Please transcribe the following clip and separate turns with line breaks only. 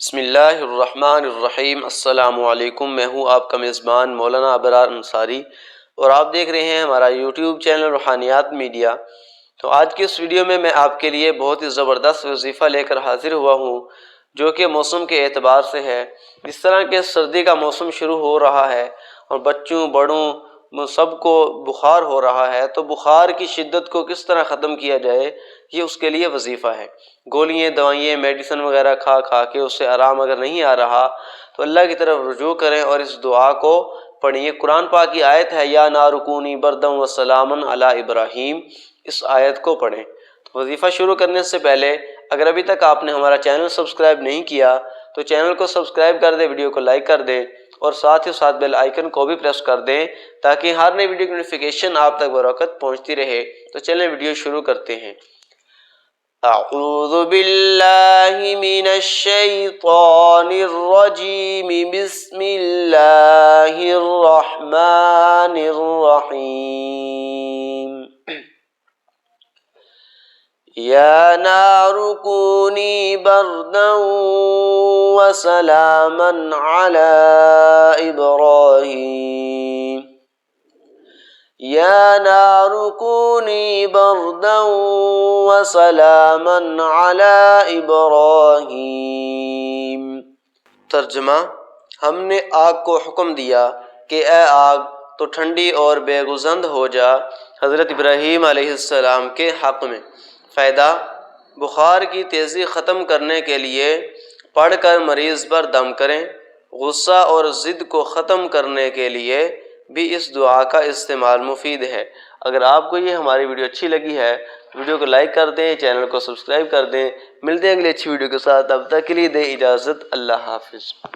بسم اللہ الرحمن الرحیم۔ السلام علیکم، میں ہوں آپ کا میزبان مولانا ابرار انصاری اور آپ دیکھ رہے ہیں ہمارا یوٹیوب چینل روحانیات میڈیا۔ تو آج کی اس ویڈیو میں آپ کے لیے بہت ہی زبردست وظیفہ لے کر حاضر ہوا ہوں، جو کہ موسم کے اعتبار سے ہے۔ جس طرح کہ سردی کا موسم شروع ہو رہا ہے اور بچوں بڑوں سب کو بخار ہو رہا ہے، تو بخار کی شدت کو کس طرح ختم کیا جائے، یہ اس کے لیے وظیفہ ہے۔ گولیاں دوائیں میڈیسن وغیرہ کھا کے اس سے آرام اگر نہیں آ رہا تو اللہ کی طرف رجوع کریں اور اس دعا کو پڑھیں۔ یہ قرآن پاک کی آیت ہے، یا نار کونی بردم و سلامن علی ابراہیم۔ اس آیت کو پڑھیں۔ تو وظیفہ شروع کرنے سے پہلے اگر ابھی تک آپ نے ہمارا چینل سبسکرائب نہیں کیا تو چینل کو سبسکرائب کر دیں، ویڈیو کو لائک کر دیں اور ساتھ ہی ساتھ بیل آئیکن کو بھی پریس کر دیں تاکہ ہر نئی ویڈیو کی نوٹیفیکیشن آپ تک بروقت پہنچتی رہے۔ تو چلیں ویڈیو شروع کرتے ہیں۔ اعوذ باللہ من الشیطان الرجیم، بسم اللہ الرحمن الرحیم۔ یا نار کونی بردا وسلاما علی ابراہیم۔ یا نار کونی بردا وسلاما علی ابراہیم۔ ترجمہ: ہم نے آگ کو حکم دیا کہ اے آگ تو ٹھنڈی اور بے گزند ہو جا حضرت ابراہیم علیہ السلام کے حق میں۔ فائدہ: بخار کی تیزی ختم کرنے کے لیے پڑھ کر مریض پر دم کریں۔ غصہ اور ضد کو ختم کرنے کے لیے بھی اس دعا کا استعمال مفید ہے۔ اگر آپ کو یہ ہماری ویڈیو اچھی لگی ہے ویڈیو کو لائک کر دیں، چینل کو سبسکرائب کر دیں۔ ملتے ہیں اگلی اچھی ویڈیو کے ساتھ، تب تک کے لیے دیں اجازت، اللہ حافظ۔